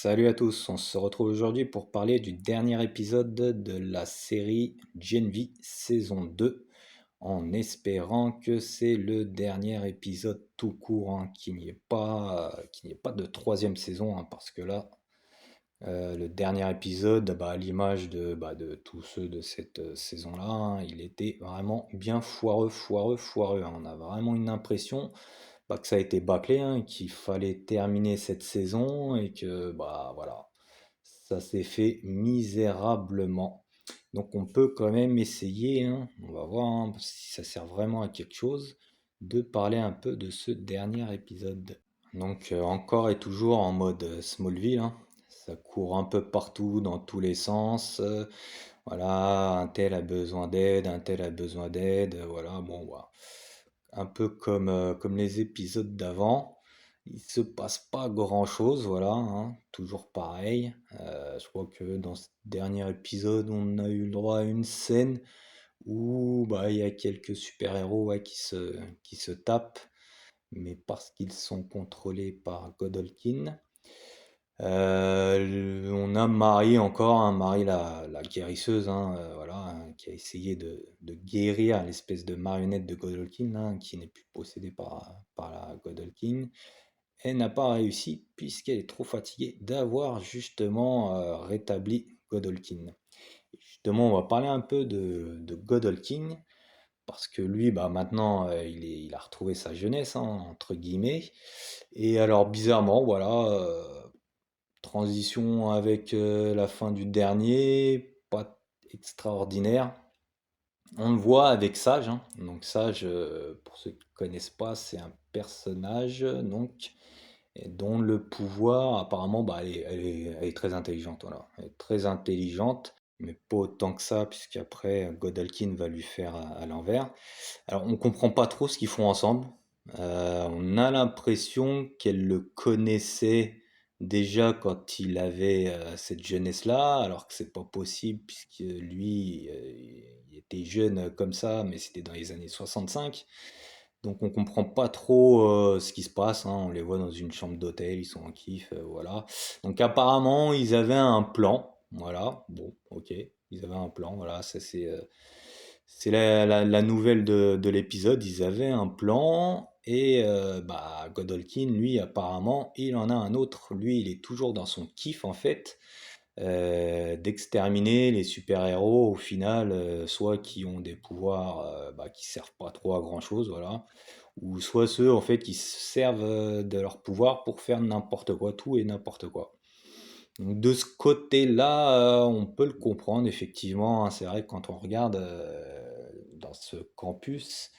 Salut à tous, on se retrouve aujourd'hui pour parler du dernier épisode de la série Gen V saison 2, en espérant que c'est le dernier épisode tout court, hein, qu'il n'y ait pas de troisième saison, hein, parce que là, le dernier épisode, à l'image de tous ceux de cette saison-là, hein, il était vraiment bien foireux, foireux, foireux, hein. On a vraiment une impression que ça a été bâclé, hein, qu'il fallait terminer cette saison et que voilà, ça s'est fait misérablement. Donc on peut quand même essayer, hein, on va voir, hein, si ça sert vraiment à quelque chose, de parler un peu de ce dernier épisode. Donc encore et toujours en mode Smallville, hein. Ça court un peu partout, dans tous les sens. Voilà, un tel a besoin d'aide, un tel a besoin d'aide. Voilà, bon, voilà. Un peu comme les épisodes d'avant. Il se passe pas grand-chose, voilà, hein, toujours pareil. Je crois que dans ce dernier épisode, on a eu le droit à une scène où il y a quelques super-héros, ouais, qui se tapent, mais parce qu'ils sont contrôlés par Godolkin. On a Marie encore, hein, Marie la guérisseuse, hein, voilà, hein, qui a essayé de guérir l'espèce de marionnette de Godolkin, hein, qui n'est plus possédée par la Godolkin. Elle n'a pas réussi puisqu'elle est trop fatiguée d'avoir justement rétabli Godolkin. Justement, on va parler un peu de Godolkin parce que lui, maintenant, il a retrouvé sa jeunesse, hein, entre guillemets. Et alors, bizarrement, voilà, transition avec la fin du dernier, pas extraordinaire. On le voit avec Sage, hein. Donc Sage, pour ceux qui ne connaissent pas, c'est un personnage donc et dont le pouvoir apparemment, elle est très intelligente, voilà. Elle est très intelligente, mais pas autant que ça, puisqu'après Godalkin va lui faire à l'envers. Alors on comprend pas trop ce qu'ils font ensemble. On a l'impression qu'elle le connaissait déjà quand il avait cette jeunesse-là, alors que c'est pas possible puisque lui, il était jeune comme ça, mais c'était dans les années 65. Donc on comprend pas trop ce qui se passe, hein. On les voit dans une chambre d'hôtel, ils sont en kiff, voilà. Donc apparemment ils avaient un plan, voilà. Bon, ok, ils avaient un plan, voilà. Ça c'est la nouvelle de l'épisode. Ils avaient un plan et Godolkin, lui, apparemment, il en a un autre. Lui, il est toujours dans son kiff en fait, d'exterminer les super-héros au final, soit qui ont des pouvoirs qui servent pas trop à grand-chose, voilà, ou soit ceux en fait qui se servent de leur pouvoir pour faire n'importe quoi, tout et n'importe quoi. Donc de ce côté-là, on peut le comprendre effectivement, hein. C'est vrai que quand on regarde dans ce campus,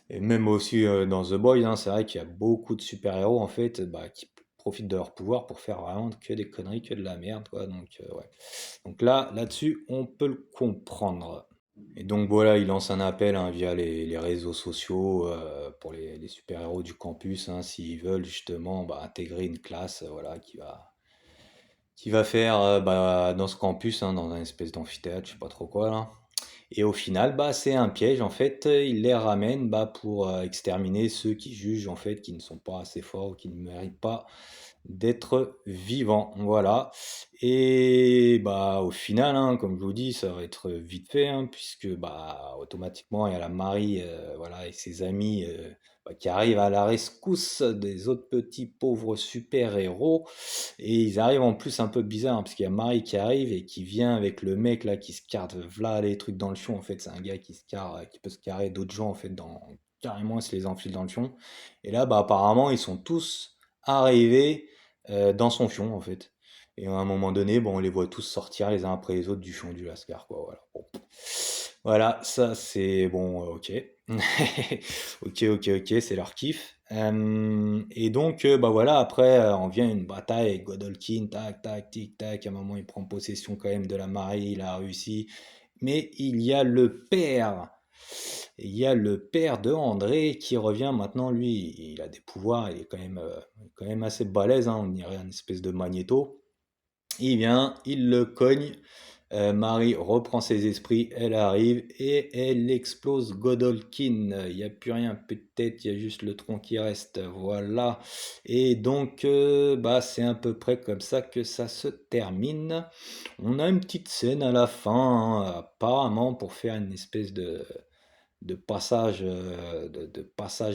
et même aussi dans The Boys, hein, c'est vrai qu'il y a beaucoup de super-héros en fait qui profitent de leur pouvoir pour faire vraiment que des conneries, que de la merde, quoi. Donc ouais. Donc là-dessus, on peut le comprendre. Et donc voilà, il lance un appel, hein, via les réseaux sociaux pour les super-héros du campus, hein, s'ils veulent justement intégrer une classe, voilà, qui va faire dans ce campus, hein, dans un espèce d'amphithéâtre, je sais pas trop quoi là. Et au final, c'est un piège en fait. Il les ramène pour exterminer ceux qui jugent en fait qui ne sont pas assez forts ou qui ne méritent pas d'être vivants. Voilà. Et au final, hein, comme je vous dis, ça va être vite fait, hein, puisque automatiquement il y a la Marie, voilà, et ses amis qui arrivent à la rescousse des autres petits pauvres super-héros. Et ils arrivent en plus un peu bizarre, hein, parce qu'il y a Marie qui arrive et qui vient avec le mec là qui se carre v'là les trucs dans le fion. En fait, c'est un gars qui se carre, qui peut se carrer d'autres gens en fait carrément il se les enfile dans le fion. Et là, apparemment, ils sont tous arrivés dans son fion en fait. Et à un moment donné, on les voit tous sortir les uns après les autres du fion du Lascar, quoi. Voilà. Bon. Voilà, ça c'est bon, ok. Ok, ok, ok, c'est leur kiff. Et donc, voilà, après, on vient une bataille avec Godolkin, tac, tac, tic, tac. À un moment, il prend possession quand même de la marée, il a réussi. Mais il y a le père. Il y a le père de André qui revient maintenant, lui, il a des pouvoirs, il est quand même assez balèze, hein, on dirait un espèce de magnéto. Il vient, il le cogne Marie reprend ses esprits, elle arrive et elle explose Godolkin. Il n'y a plus rien, peut-être, il y a juste le tronc qui reste. Voilà. Et donc, bah, c'est à peu près comme ça que ça se termine. On a une petite scène à la fin, hein, apparemment, pour faire une espèce de passage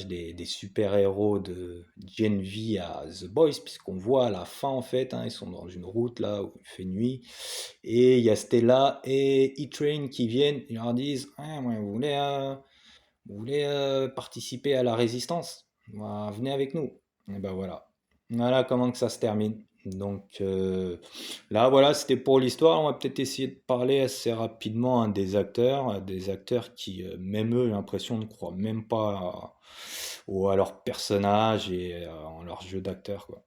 des super-héros de Gen V à The Boys, puisqu'on voit à la fin, en fait, hein, ils sont dans une route là où il fait nuit, et il y a Stella et E-Train qui viennent, ils leur disent ah, ouais, vous voulez participer à la résistance? Bah, venez avec nous. Et ben voilà. Voilà comment que ça se termine. Donc là, voilà, c'était pour l'histoire. On va peut-être essayer de parler assez rapidement hein, des acteurs qui, même eux, j'ai l'impression, ne croient même pas à leur personnage et en leur jeu d'acteur, quoi.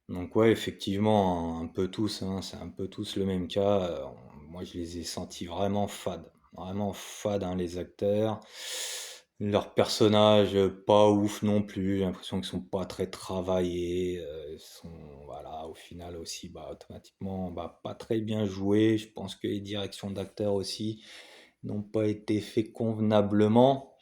Donc ouais, effectivement, un peu tous, hein, c'est un peu tous le même cas. Moi, je les ai sentis vraiment fades, hein, les acteurs. Leurs personnages, pas ouf non plus. J'ai l'impression qu'ils sont pas très travaillés. Ils sont, voilà, au final aussi, bah, automatiquement, bah, pas très bien joués. Je pense que les directions d'acteurs aussi n'ont pas été faites convenablement.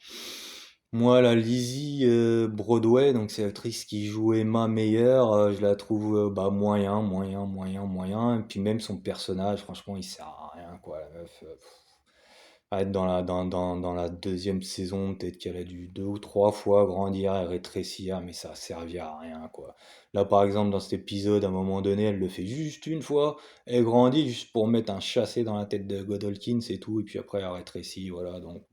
Moi, la Lizzie Broadway, donc c'est l'actrice qui joue Emma Meyer, je la trouve bah, moyen. Et puis même son personnage, franchement, il sert à rien, quoi. La meuf, va être dans la deuxième saison, peut-être qu'elle a dû deux ou trois fois grandir et rétrécir, mais ça a servi à rien, quoi. Là, par exemple, dans cet épisode, à un moment donné, elle le fait juste une fois, elle grandit juste pour mettre un chassé dans la tête de Godolkin, c'est tout, et puis après elle rétrécit, voilà, donc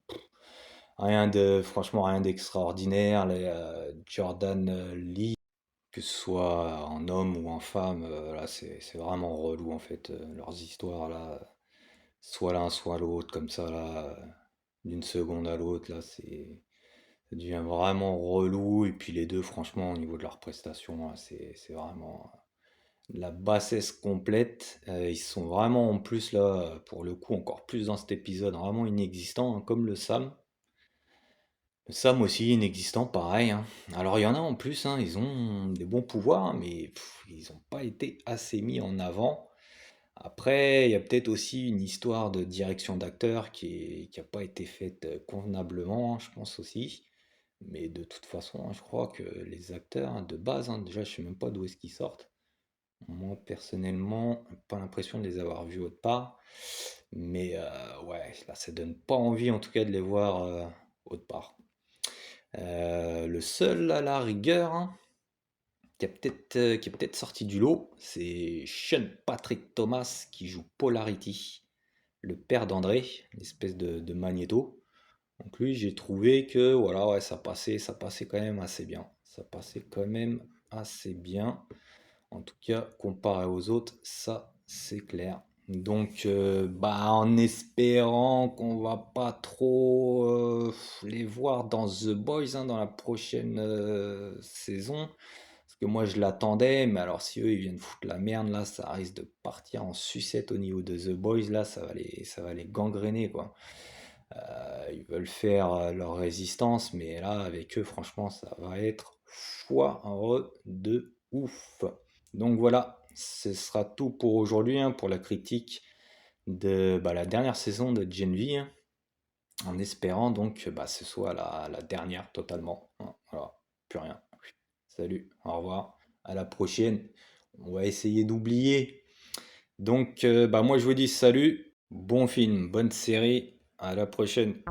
franchement, rien d'extraordinaire. Les Jordan Lee, que ce soit en homme ou en femme, là, c'est vraiment relou en fait. Leurs histoires là, soit l'un, soit l'autre, comme ça là, d'une seconde à l'autre, là, ça devient vraiment relou. Et puis les deux, franchement, au niveau de leurs prestations, là, c'est vraiment de la bassesse complète. Ils sont vraiment en plus là, pour le coup, encore plus dans cet épisode, vraiment inexistants, hein, comme le Sam. Sam aussi, inexistant, pareil, hein. Alors il y en a en plus, hein, ils ont des bons pouvoirs, hein, mais ils n'ont pas été assez mis en avant. Après, il y a peut-être aussi une histoire de direction d'acteur qui a pas été faite convenablement, hein, je pense aussi. Mais de toute façon, hein, je crois que les acteurs hein, de base, hein, déjà je sais même pas d'où est-ce qu'ils sortent. Moi personnellement, pas l'impression de les avoir vus autre part. Mais ouais, là ça donne pas envie en tout cas de les voir autre part. Le seul à la rigueur hein, qui est peut-être sorti du lot, c'est Sean Patrick Thomas qui joue Polarity, le père d'André, l'espèce de Magneto. Donc lui, j'ai trouvé que voilà, ouais, ça passait quand même assez bien. Ça passait quand même assez bien. En tout cas, comparé aux autres, ça c'est clair. Donc, bah, en espérant qu'on va pas trop les voir dans The Boys hein, dans la prochaine saison. Parce que moi je l'attendais, mais alors si eux ils viennent foutre la merde là, ça risque de partir en sucette au niveau de The Boys là, ça va les gangréner quoi. Ils veulent faire leur résistance, mais là avec eux franchement ça va être foireux de ouf. Donc voilà, ce sera tout pour aujourd'hui, hein, pour la critique de bah, la dernière saison de Gen V, hein, en espérant donc que bah, ce soit la dernière totalement, hein. Voilà, plus rien. Salut, au revoir, à la prochaine. On va essayer d'oublier. Donc bah, moi je vous dis salut, bon film, bonne série, à la prochaine.